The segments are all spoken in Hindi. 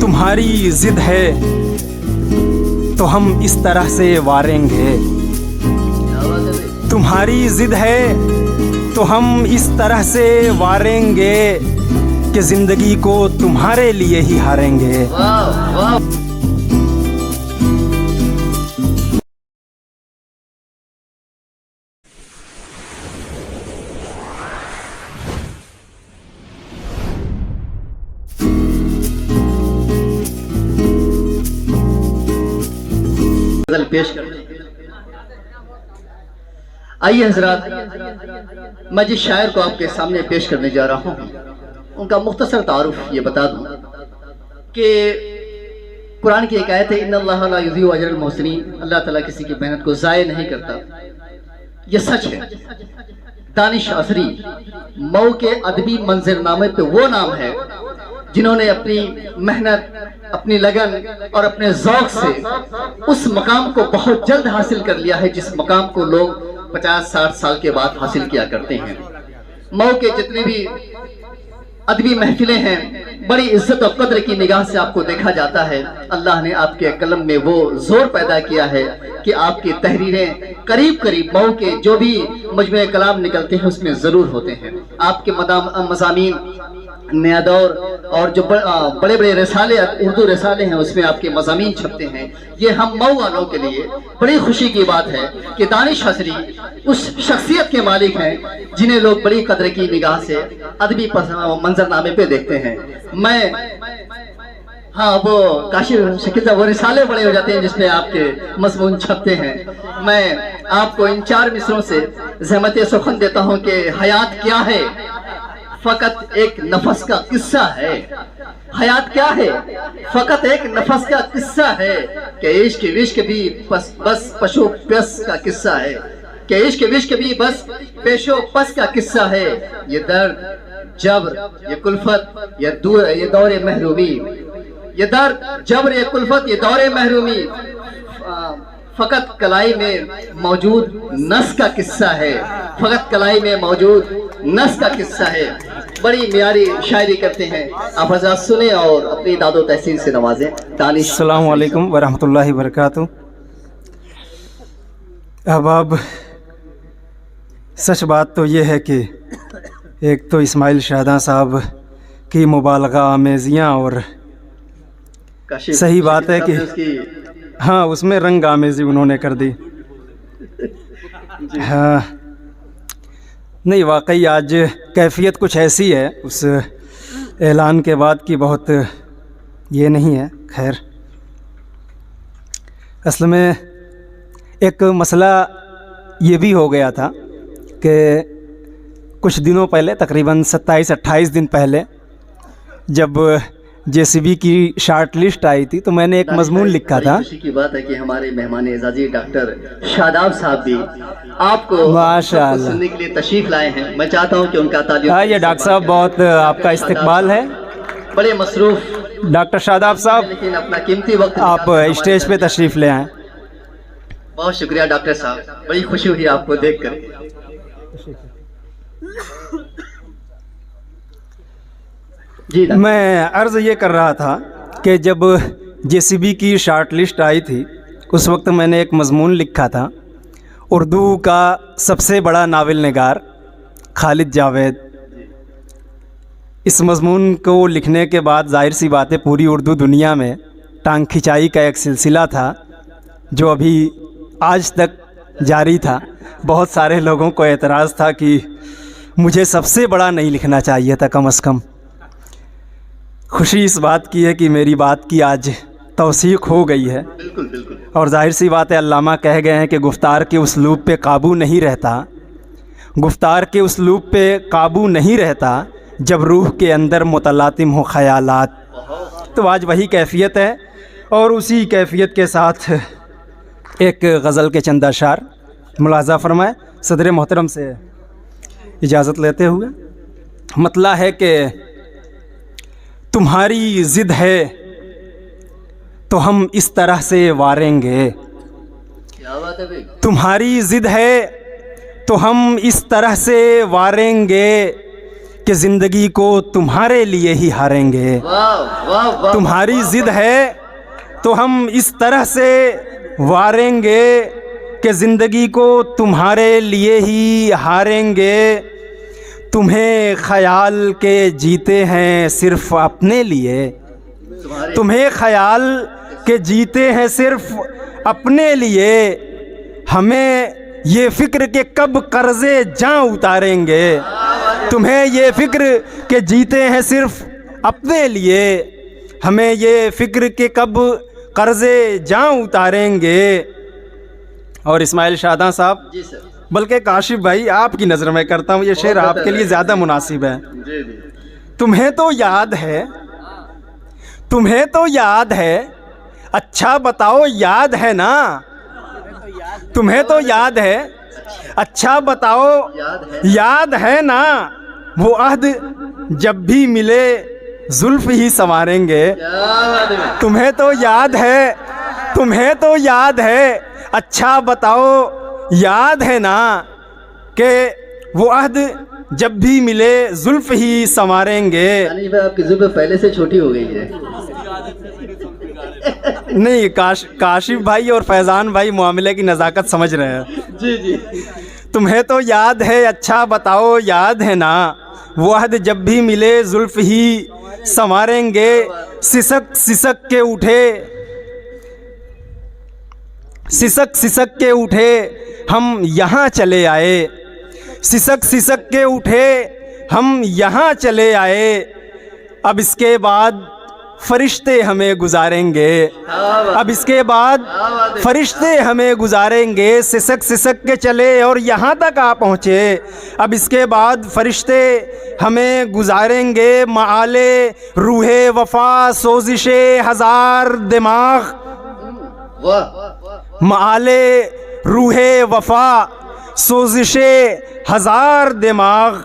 तुम्हारी जिद है तो हम इस तरह से वारेंगे। तुम्हारी जिद है तो हम इस तरह से वारेंगे कि जिंदगी को तुम्हारे लिए ही हारेंगे। गज़ल पेश कर। आइए हजरात, मैं जिस शायर को आपके सामने पेश करने जा रहा हूँ उनका मुख्तसर तारुफ ये बता दूं कि कुरान की एक आयत है, इन्नल्लाह ला युज़ीउ अजरल मुहसिनीन, अल्लाह ताला किसी की मेहनत को ज़ाय नहीं करता। ये सच है। दानिश असरी मऊ के अदबी मंजरनामे पे वो नाम है जिन्होंने अपनी मेहनत, अपनी लगन और अपने ज़ौक़ से उस मकाम को बहुत जल्द हासिल कर लिया है जिस मकाम को लोग 50-60 साल के बाद हासिल किया करते हैं। मऊ के जितने भी अदबी महफिलें हैं, बड़ी इज्जत और कद्र की निगाह से आपको देखा जाता है। अल्लाह ने आपके कलम में वो जोर पैदा किया है कि आपकी तहरीरें करीब करीब मऊ के जो भी मजमूए कलाम निकलते हैं उसमें ज़रूर होते हैं। आपके मज़ामीन नया दौर और जो बड़े बड़े रिसाले, उर्दू रिसाले हैं, उसमें आपके मज़ामीन छपते हैं। ये हम मऊ वालों के लिए बड़ी खुशी की बात है कि दानिश हसरी उस शख्सियत के मालिक हैं जिन्हें लोग बड़ी कद्र की निगाह से अदबी मंजरनामे पे देखते हैं। मैं वो काशिफ शकील वो रिसाले बड़े हो जाते हैं जिसमें आपके मज़मून छपते हैं। मैं आपको इन 4 मिसरों से ज़हमत सुखन देता हूँ कि हयात क्या है, फकत एक नफस का किस्सा है। हयात क्या है, फकत एक नफस का किस्सा है कि इश्क विश्क भी बस पशु पस का किस्सा है, कि इश्क विश्क भी बस पेशो पस का किस्सा है। ये दर्द जबर ये कुल्फत ये दौरे महरूमी, ये दर्द जबर ये कुल्फत ये दौरे महरूमी फकत कलाई में मौजूद नस का किस्सा है, फकत कलाई में मौजूद नस का किस्सा है। बड़ी म्यारी शायरी करते हैं। आप हज़रात सुने और अपनी दादो तहसीन से नवाजें। दानिश। अस्सलामु अलैकुम वरहमतुल्लाहि वबरकातुहू। अब सच बात तो ये है कि एक तो इस्माइल शाहदां साहब की मुबालगा आमेज़ियाँ, और सही बात है कि हाँ उसमें रंग आमेज़ी उन्होंने कर दी। हाँ नहीं, वाकई आज कैफियत कुछ ऐसी है उस ऐलान के बाद की, बहुत ये नहीं है। खैर, असल में एक मसला ये भी हो गया था कि कुछ दिनों पहले, तकरीबन 27-28 दिन पहले, जब JCB की शार्ट लिस्ट आई थी तो मैंने एक मजमून लिखा था। खुशी की बात है कि हमारे मेहमान एजाजी डॉक्टर शादाब साहब भी आपको माशाअल्लाह सुनने के लिए तशरीफ लाए हैं। मैं चाहता हूं कि उनका तालिम। हाँ, ये डॉक्टर साहब बहुत आपका इस्तकबाल है। बड़े मसरूफ डॉक्टर शादाब साहब, लेकिन अपना कीमती वक्त आप स्टेज पे तशरीफ ले आए। बहुत शुक्रिया डॉक्टर साहब, बड़ी खुशी हुई आपको देख कर। जी मैं अर्ज़ ये कर रहा था कि जब JCB की शार्ट लिस्ट आई थी उस वक्त मैंने एक मज़मून लिखा था, उर्दू का सबसे बड़ा नावल निगार खालिद जावेद। इस मज़मून को लिखने के बाद जाहिर सी बात है पूरी उर्दू दुनिया में टांग खिंचाई का एक सिलसिला था जो अभी आज तक जारी था। बहुत सारे लोगों को एतराज़ था कि मुझे सबसे बड़ा नहीं लिखना चाहिए था कम से कम। खुशी इस बात की है कि मेरी बात की आज तौसीक हो गई है। बिल्कुल बिल्कुल। और जाहिर सी बात है, अल्लामा कह गए हैं कि गुफ्तार के उसलूब पे काबू नहीं रहता, गुफ्तार के उसलूब पे काबू नहीं रहता जब रूह के अंदर मुतलातिम हो ख़यालात। तो आज वही कैफियत है और उसी कैफियत के साथ एक गज़ल के चंद अशार मुलाज़ा फरमाए सदर मोहतरम से इजाज़त लेते हुए। मतला है कि तुम्हारी ज़िद है तो हम इस तरह से वारेंगे। क्या बात है भाई? तुम्हारी ज़िद है तो हम इस तरह से वारेंगे कि ज़िंदगी को तुम्हारे लिए ही हारेंगे। वाह वाह वाह, तुम्हारी जिद है तो हम इस तरह से वारेंगे कि ज़िंदगी को तुम्हारे लिए ही हारेंगे। तुम्हें ख़याल के जीते हैं सिर्फ़ अपने लिए, तुम्हें ख़याल के जीते हैं सिर्फ़ अपने लिए। हमें ये फ़िक्र के कब कर्ज़े जाँ उतारेंगे। तुम्हें ये फ़िक्र के जीते हैं सिर्फ़ अपने लिए, हमें ये फ़िक्र के कब कर्ज़े जाँ उतारेंगे। और इस्माइल शादां साहब, जी सर, बल्कि काशिफ भाई आपकी नज़र में करता हूँ, ये शेर आपके लिए ज़्यादा मुनासिब है। जी जी, तुम्हें तो याद है, तुम्हें तो याद है, अच्छा बताओ याद है ना। तुम्हें तो याद है, अच्छा बताओ याद है ना। वो अहद जब भी मिले जुल्फ़ ही संवारेंगे। क्या बात है, तुम्हें तो याद है, तुम्हें तो याद है, अच्छा बताओ याद है ना कि वो अहद जब भी मिले जुल्फ़ ही संवारेंगे। दानिश भाई आपकी जुल्फ़ पहले से छोटी हो गई है। नहीं, काशिफ भाई और फैज़ान भाई मामले की नज़ाकत समझ रहे हैं। जी जी, तुम्हें तो याद है, अच्छा बताओ याद है ना। वो अहद जब भी मिले जुल्फ़ ही संवारेंगे। सिसक सिसक के उठे, सिसक सिसक के उठे हम यहाँ चले आए। सिसक सिसक के उठे हम यहाँ चले आए। अब इसके बाद फरिश्ते हमें गुजारेंगे। अब इसके बाद फरिश्ते हमें गुजारेंगे। सिसक सिसक के चले और यहाँ तक आ पहुँचे। अब इसके बाद फरिश्ते हमें गुजारेंगे। माले रूहे वफ़ा सोजिशे हज़ार दिमाग, वाह, माले रूहे वफ़ा सोजिशे हज़ार दिमाग।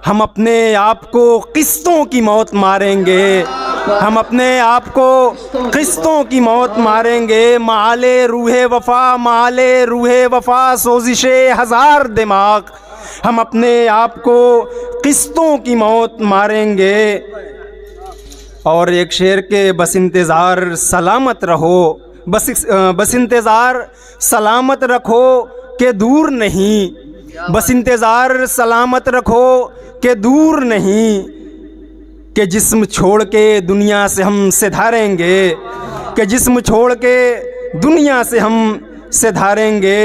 हम अपने आप को किस्तों की मौत मारेंगे। हम अपने आप को किस्तों की मौत मारेंगे। माले रूहे वफ़ा, माले रूहे वफ़ा सोजिशे हज़ार दिमाग। हम अपने आप को किस्तों की मौत मारेंगे। और एक शेर के बस इंतज़ार सलामत रहो, बस इंतज़ार सलामत रखो के दूर नहीं। बस इंतज़ार सलामत रखो के दूर नहीं, कि जिस्म छोड़ के दुनिया से हम सिधारेंगे। कि जिस्म छोड़ के दुनिया से हम सिधारेंगे।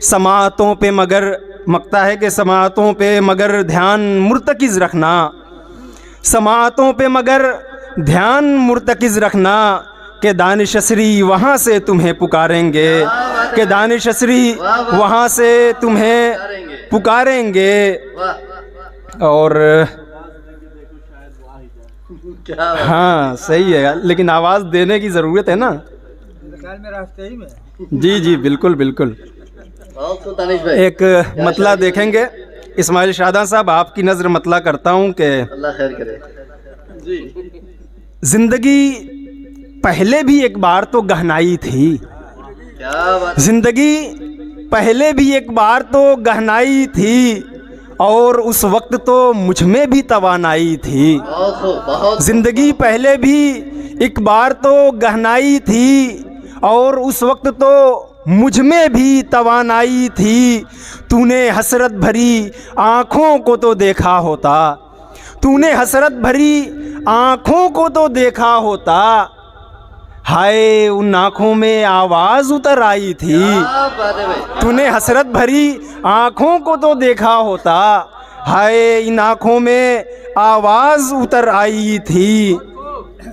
समातों पे मगर मकता है कि समातों पे मगर ध्यान मुर्तकिज़ रखना। समातों पे मगर ध्यान मुर्तकिज़ रखना, कि दानिश असरी वहाँ से तुम्हें पुकारेंगे। कि दानिश असरी वहाँ से तुम्हें पुकारेंगे। और हाँ सही है, लेकिन आवाज़ देने की ज़रूरत है ना। जी जी बिल्कुल बिल्कुल। एक मतला देखेंगे इस्माइल शादां साहब, आपकी नज़र मतला करता हूँ कि अल्लाह खैर करे जी। ज़िंदगी पहले भी एक बार तो गहनाई थी। क्या बात, ज़िंदगी पहले भी एक बार तो गहनाई थी, और उस वक्त तो मुझ में भी तवानाई थी। बहुत ज़िंदगी पहले भी एक बार तो गहनाई थी, और उस वक्त तो मुझ में भी तवानाई थी। तूने हसरत भरी आँखों को तो देखा होता, तूने हसरत भरी आँखों को तो देखा होता। हाय उन आँखों में आवाज़ उतर आई थी। तूने हसरत भरी आँखों को तो देखा होता। हाय इन आँखों में आवाज़ उतर आई थी,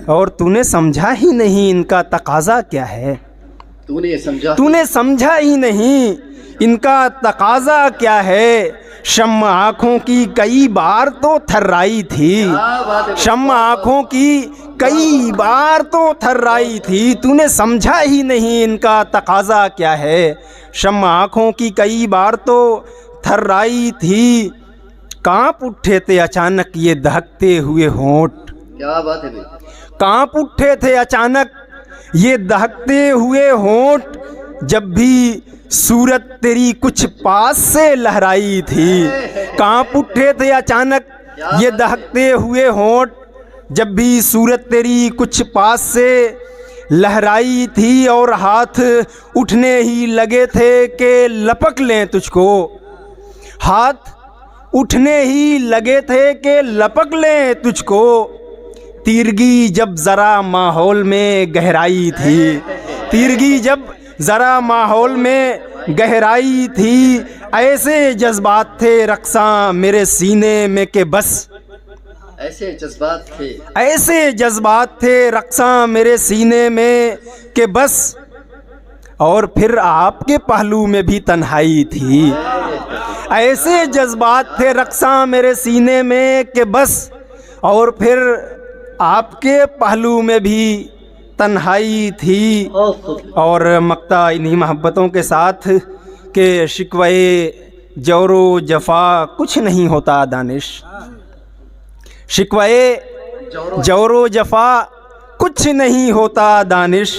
और तूने समझा ही नहीं इनका तकाज़ा क्या है। तूने समझा ही नहीं इनका तकाज़ा क्या है। शम्म आँखों की कई बार तो थर्राई थी। शम्म आँखों की कई बार तो थर्राई थी। तूने समझा ही नहीं इनका तकाज़ा क्या है। शम्म आँखों की कई बार तो थर्राई थी। काँप उठे थे अचानक ये दहकते हुए होंठ। क्या बात है, काँप उठे थे अचानक ये दहकते हुए होंठ, जब भी सूरत तेरी कुछ पास से लहराई थी। काँप उठे थे अचानक ये दहकते हुए होंठ जब भी सूरत तेरी कुछ पास से लहराई थी और हाथ उठने ही लगे थे कि लपक लें तुझको, हाथ उठने ही लगे थे कि लपक लें तुझको। तीरगी जब ज़रा माहौल में गहराई थी, तीरगी जब ज़रा माहौल में गहराई थी, ऐसे जज्बात थे रक्सा मेरे सीने में कि बस, ऐसे जज्बात थे, ऐसे जज्बात थे रक्सा मेरे सीने में कि बस। और फिर आपके पहलू में भी तन्हाई थी, ऐसे जज्बात थे रक्सा मेरे सीने में कि बस। और फिर आपके पहलू में भी तन्हाई थी। और मक्ता इन्हीं मोहब्बतों के साथ के शिकवे जौरो जफा कुछ नहीं होता दानिश, शिकवे जौरो जफा कुछ नहीं होता दानिश।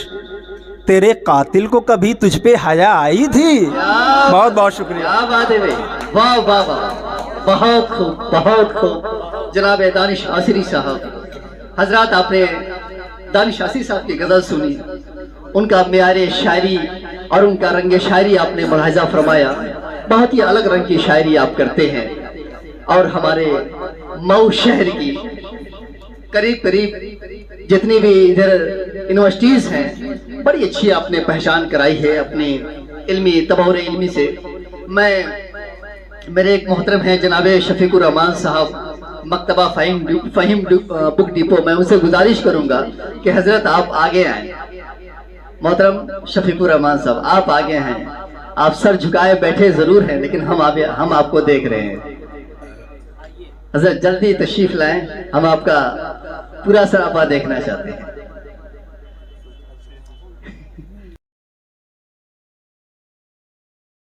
तेरे कातिल को कभी तुझ पे हया आई थी? बहुत बहुत शुक्रिया। क्या बात है भाई, वाह वाह वाह, बहुत खूब बहुत खूब। जनाब दानिश आसिरी साहब, हजरात आपने दानिश आसिरी साहब की गज़ल सुनी, उनका म्यारे शायरी और उनका रंग शायरी आपने मुलाहिजा फरमाया। बहुत ही अलग रंग की शायरी आप करते हैं और हमारे मऊ शहर की करीब करीब जितनी भी इधर यूनिवर्सिटीज़ हैं, बड़ी अच्छी आपने पहचान कराई है अपनी इल्मी तबौर इल्मी से। मेरे एक मोहतरम हैं जनाब शफीकुर रहमान साहब, मकतबा फ़हीम बुक डिपो, मैं उनसे गुजारिश करूंगा कि हजरत आप आगे आएँ। मोहतरम शफीकुर रहमान साहब, आप आगे हैं, आप सर झुकाए बैठे ज़रूर हैं लेकिन हम आपको देख रहे हैं। हजरत जल्दी तशरीफ लाएं, हम आपका पूरा सरापा देखना चाहते हैं।